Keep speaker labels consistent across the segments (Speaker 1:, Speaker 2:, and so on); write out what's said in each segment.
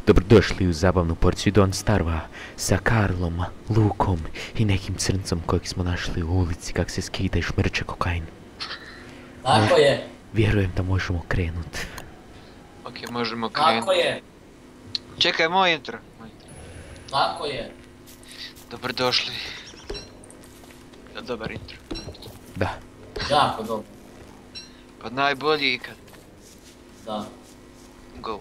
Speaker 1: Dobrodošli u zabavnu porciju Don Starva sa Karlom, Lukom i nekim crncom kojeg smo našli u ulici kak se skida i šmrče kokain.
Speaker 2: Tako je.
Speaker 1: Vjerujem da možemo krenut.
Speaker 3: Ok, možemo krenut.
Speaker 2: Tako je.
Speaker 3: Čekaj, moj intro.
Speaker 2: Tako je.
Speaker 3: Dobrodošli. Dobar intro.
Speaker 1: Da.
Speaker 2: Jako dobro.
Speaker 3: Pa najbolji ikad.
Speaker 2: Da.
Speaker 3: Go.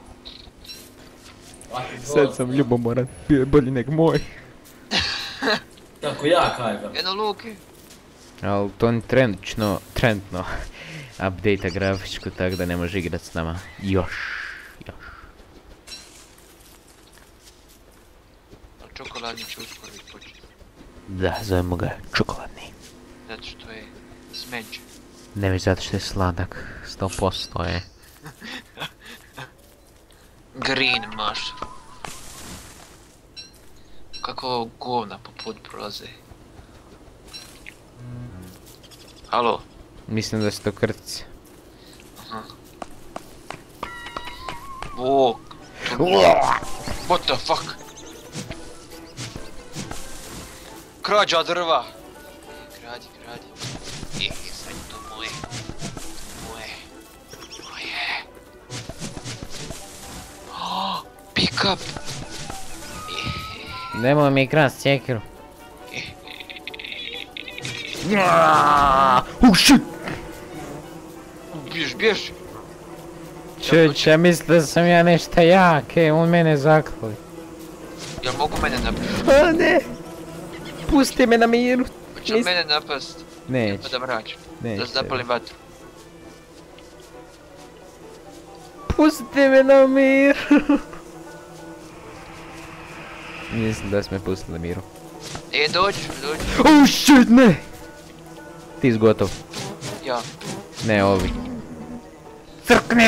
Speaker 1: Sad sam ljubomoran, bio je bolji nek moj.
Speaker 2: Kako ja kažem.
Speaker 3: Jedno Luki.
Speaker 1: Ali to on trenutno update-a grafičku, tako da ne može igrat s nama. Još.
Speaker 3: Čokoladni će uskoro početi.
Speaker 1: Da, zovemo ga čokoladni.
Speaker 3: Zato što je smeđe.
Speaker 1: Ne već zato što je sladak, 100% je.
Speaker 3: Green maš. Kako ovo govna po put prolaze. Halo?
Speaker 1: Mislim da su to krtice.
Speaker 3: Aha. O, what the fuck? Krađa drva. Kradi. Sad je to moje. Moje. Oh, pick up.
Speaker 1: Nemoj mi krast sjekiru. Shit!
Speaker 3: Bjež.
Speaker 1: Čovječ, ja mislim da sam ja nešto jak, on mene zaklali.
Speaker 3: Jel mogu mene napast?
Speaker 1: A ne! Pusti me na miru.
Speaker 3: Hoće li mene napast?
Speaker 1: Neće.
Speaker 3: Pa da mračem.
Speaker 1: Neće.
Speaker 3: Da zapalim vatru.
Speaker 1: Pusti me na miru. Mislim da si me pustili na miru.
Speaker 3: Dođi.
Speaker 1: Oh shit, ne! Ti si gotov.
Speaker 3: Ja.
Speaker 1: Ne, ovi. Crkni!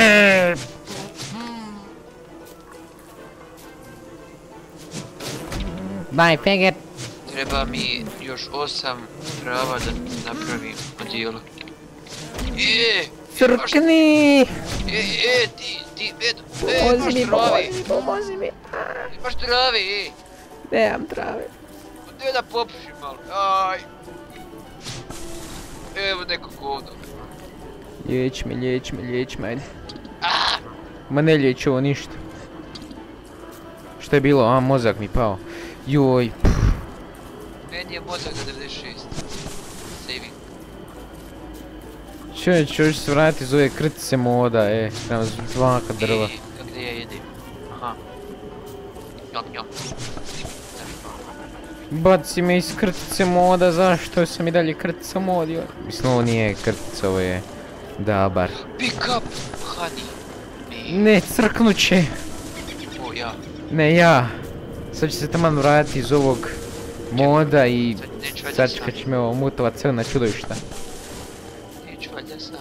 Speaker 1: Daj, feger.
Speaker 3: Treba mi još 8 trava da napravim odijelo.
Speaker 1: Crkni!
Speaker 3: Ti,
Speaker 1: Pomozi mi.
Speaker 3: imaš trave,
Speaker 1: Nemam trave.
Speaker 3: Gdje da popušim malo, aj. Evo neko govno.
Speaker 1: Liječ me, ajde. Ma ne liječi ovo ništa. Što je bilo? A, mozak mi pao. Joj.
Speaker 3: Meni je mozak za 96. Saving.
Speaker 1: Čovječ, ćeš se vratiti iz ove krtice moda, prema zvaka drva.
Speaker 3: Gdje ja jedem? Aha. Njom.
Speaker 1: Baci me iz krtice moda, zašto sam i dalje krtica modio? Mislim, ovo nije krtica, ovo je dabar.
Speaker 3: Pick up, honey.
Speaker 1: Ne, crknut će.
Speaker 3: O, ja.
Speaker 1: Ne, ja. Sad ću se taman vratiti iz ovog moda i sad će me ovo mutova crna čudovišta.
Speaker 3: Neću valjda sam.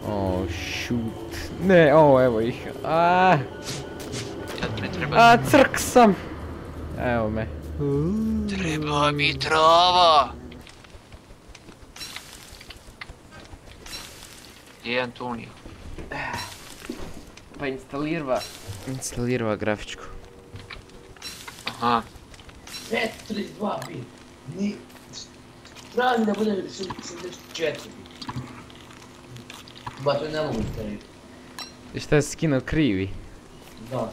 Speaker 1: Oh, shoot. Ne, evo ih. Crk sam. Evo me.
Speaker 3: Treba mi trava. Gdje je Antonio?
Speaker 1: Pa instalirava grafičku.
Speaker 3: Aha.
Speaker 2: 32 bit. Ni... Pravi da bude 74 bit. Ba to ne mogu staviti.
Speaker 1: I šta si skinuo krivi?
Speaker 2: Da.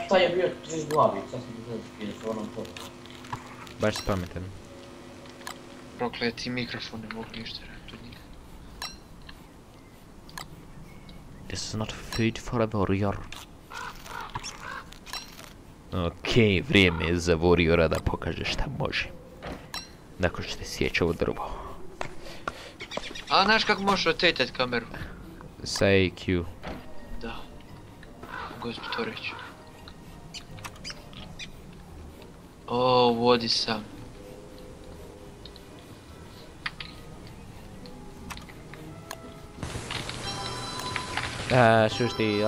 Speaker 2: Taj je bio 32 bit, sad sam uzeo skinu s onom to.
Speaker 1: Baš si pametan.
Speaker 3: Prokleti mikrofon, ne mogu ništa raditi od njega.
Speaker 1: This is not food for a warrior. Okej, vrijeme je za warriora da pokaže šta može. Nakon što sjeća ovo drvo.
Speaker 3: A znaš kako možeš rotatat kameru?
Speaker 1: Sa AQ.
Speaker 3: Da. Mogu to reći. O, vodi sam.
Speaker 1: Šušti,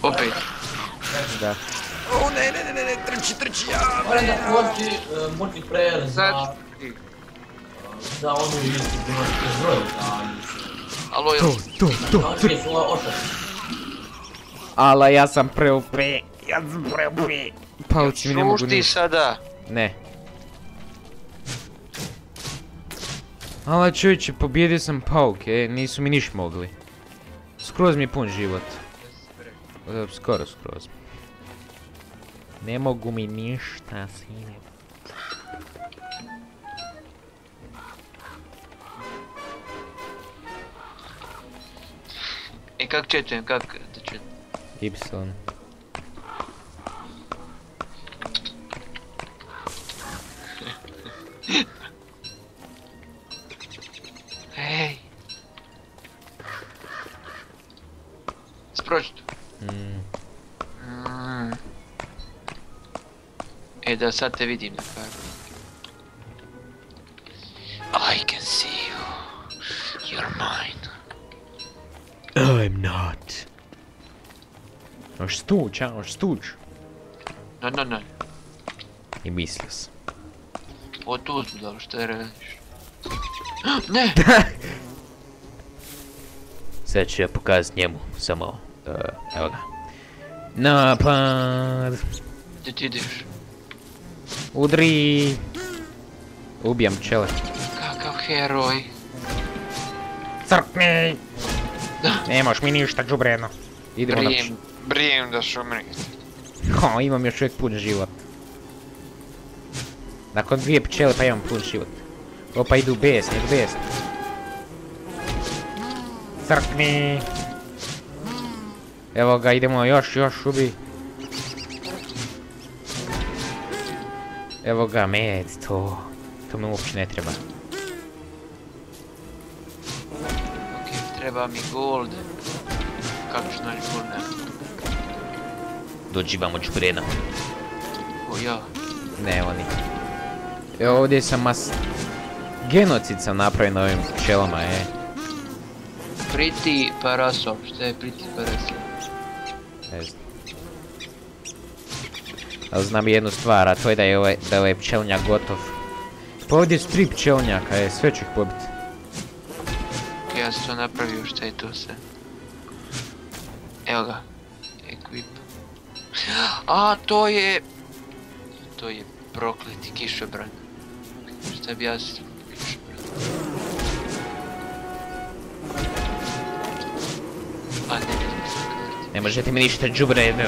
Speaker 3: Opet.
Speaker 1: Da.
Speaker 3: O, ne, trči, ja.
Speaker 2: Moram da pođi multiplayer za onu istu, gdje možete zbroj,
Speaker 3: Alo, jel?
Speaker 1: To. Ala, ja sam preupe. Pauci mi ne mogu
Speaker 3: Šušti
Speaker 1: ništa.
Speaker 3: sada.
Speaker 1: Ne. Ala čovječe, pobjedio sam pauke, nisu mi niš mogli. Skroz mi je pun život. Skoro. Ne mogu mi ništa, sine.
Speaker 3: Kak četujem, kak da četujem?
Speaker 1: Y.
Speaker 3: Hej. Sproči tu. Da sad te vidim na karu. I can see you. You're mine.
Speaker 1: I'm not. Oš stuć.
Speaker 3: No.
Speaker 1: I mislio sam.
Speaker 3: O tu smo dalo, šta je radiš? Ne!
Speaker 1: Sad ću ja pokazat njemu, samo, evo ga. Napad!
Speaker 3: Gdje ti ideš?
Speaker 1: Udri! Ubijam pčele.
Speaker 3: Kakav heroj!
Speaker 1: Crkni! Nemaš mi ništa, džubreno. Idemo na pčele.
Speaker 3: Brijem da šumri.
Speaker 1: Imam još uvijek pun život. Nakon 2 pčele pa imam pun život. Opa, idu besni. Crkni! Evo ga, idemo još ubi. Evo ga, med, to mi uopće ne treba.
Speaker 3: Okej, treba mi gold. Kako ću naći gold, ne?
Speaker 1: Dođi vamo džubreno.
Speaker 3: O ja.
Speaker 1: Ne, oni. Evo ovdje sam genocid sam napravio na ovim pčelama,
Speaker 3: Pretty parasol, šta je pretty parasol?
Speaker 1: Ne znam. Ali znam jednu stvar, a to je da je ovaj pčelnjak gotov. Pa ovdje su 3 pčelnjaka, sve ću ih pobiti.
Speaker 3: Ok, ja sam to napravio, šta je to sve? Evo ga. Equip. A, to je prokleti kišobran. Šta bi ja s kišobran? A, ne vidim se karti.
Speaker 1: Ne možete mi ništa džubreno.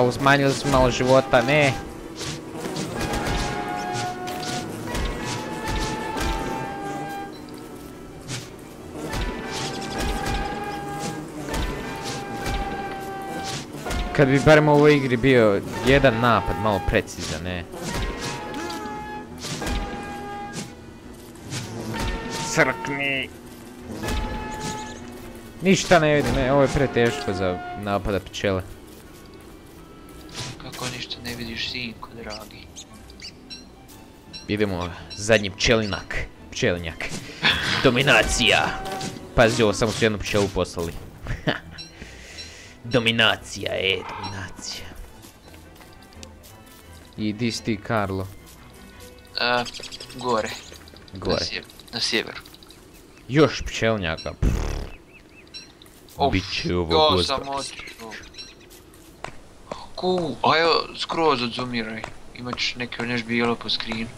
Speaker 1: Uzmanjili su malo života, ne. Kad bi barem u ovoj igri bio jedan napad, malo precizan, ne. Crkni! Ništa ne vidim, ne, ovo je preteško za napada pčele.
Speaker 3: Kako ništa ne vidiš, sinko dragi?
Speaker 1: Idemo, zadnji pčelinjak. Dominacija! Pazi, ovo samo su jednu pčelu poslali. Dominacija, dominacija. I di si ti, Karlo?
Speaker 3: Gore.
Speaker 1: Gore.
Speaker 3: Na sjeveru.
Speaker 1: Još pčelnjaka. Biće ovo gozda.
Speaker 3: Ja sam otišao. Ajo, skroz odzumiraj. Imat ćeš nešto bijelo po screenu.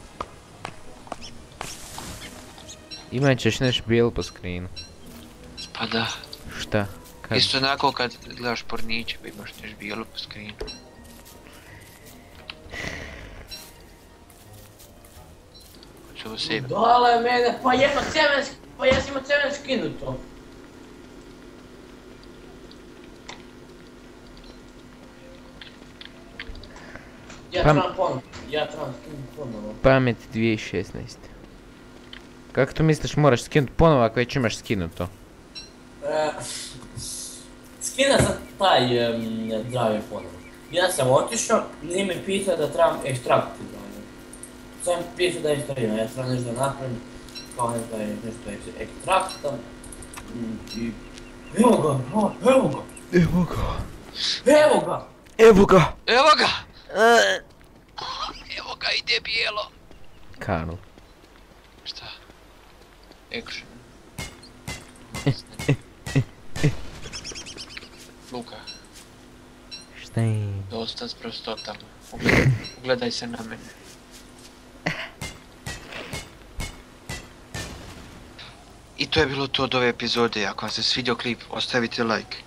Speaker 1: Imat ćeš nešto bijelo po screenu.
Speaker 3: Pa da.
Speaker 1: Šta?
Speaker 3: Isto onako kad gledaš porniće pa imaš nešto bijelo po screenu. Hoću ovo sebe.
Speaker 2: Dole mene, pa ja sam imao cemen skinuto. Ja trebam skinuti ponovo.
Speaker 1: Pamet 2016. Kako to misliš moraš skinuti ponovo ako već imaš skinuto?
Speaker 2: Skina sam taj drive ponovo. Ja sam otišao, nije mi pitao da trebam ekstrakti drive. Sam pisao da je instalirano, ja trebam nešto da napravim, kao nešto da je nešto ekstraktam. I... Evo ga!
Speaker 3: Evo ga, ide bijelo.
Speaker 1: Karlo.
Speaker 3: Šta? Action. Luka,
Speaker 1: Šta je?
Speaker 3: dosta s prostotama. Ugledaj se na mene. I to je bilo to od ove epizode. Ako vam se svidio klip, ostavite like.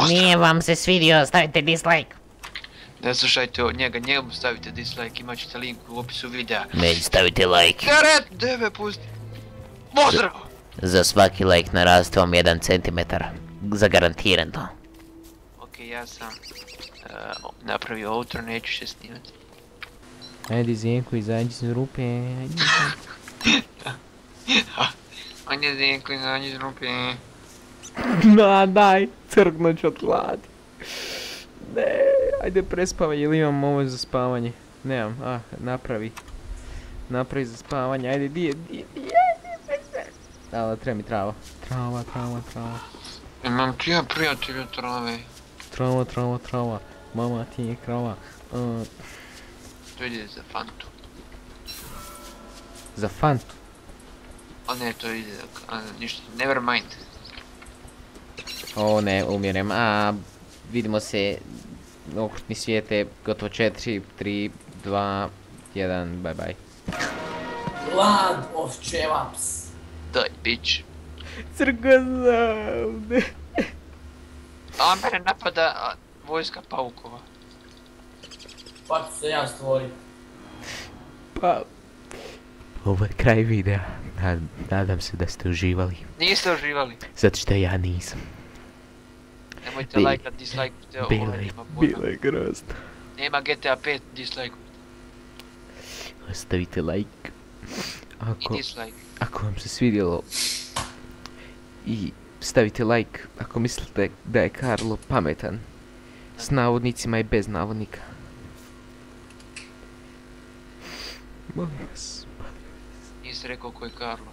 Speaker 4: Nije vam se svidio, stavite dislike.
Speaker 3: Ne slušajte od njega, njemu stavite dislike, imat ćete link u opisu videa.
Speaker 4: Meni stavite like.
Speaker 3: Karet, deve pusti. Pozdrav!
Speaker 4: Za svaki like naraste vam 1 centimetar. Zagarantirano.
Speaker 3: Ok, ja sam napravio outro, neću se snimati.
Speaker 1: Ajde Zenko, izađi iz rupe, ajde.
Speaker 3: Ajde Zenko, izađi iz rupe.
Speaker 1: Da, daj, crknut ću od gladi. Ne, ajde prespavaj, ili imam ovo za spavanje? Nemam, napravi. Napravi za spavanje, ajde, di. Ali treba mi trava. Trava.
Speaker 3: Imam ti ja prijatelju trave.
Speaker 1: Trava. Mama ti je krava.
Speaker 3: To ide za fantu.
Speaker 1: Za fantu?
Speaker 3: A ne, to ide ništa, never mind.
Speaker 1: O ne, umirem, vidimo se, okrutni svijete, gotovo 4, 3, 2, 1, bye bye.
Speaker 2: Land of Chevaps.
Speaker 3: Daj, bitch.
Speaker 1: Crkozavne.
Speaker 3: A mene napada vojska paukova.
Speaker 2: Pa ću se ja stvorit.
Speaker 1: Pa... Ovo je kraj videa. Nadam se da ste uživali.
Speaker 3: Niste uživali.
Speaker 1: Zato što ja nisam.
Speaker 3: Nemojte lajkat, dislajkujte, ovo nema pojma.
Speaker 1: Bilo je grozno.
Speaker 3: Nema GTA 5, dislajkujte.
Speaker 1: Ostavite like.
Speaker 3: I dislike.
Speaker 1: Ako vam se svidjelo. I stavite like ako mislite da je Karlo pametan. S navodnicima i bez navodnika. Molim vas.
Speaker 3: Nisi rekao ko je Karlo.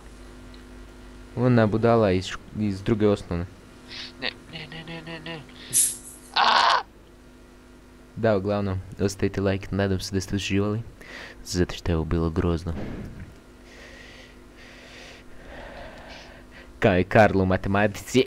Speaker 1: Ona budala iz druge osnovne.
Speaker 3: Ne.
Speaker 1: Da, uglavnom, ostavite like, nadam se da ste uživali. Zato što je ovo bilo grozno. Kao i Karlo u matematici.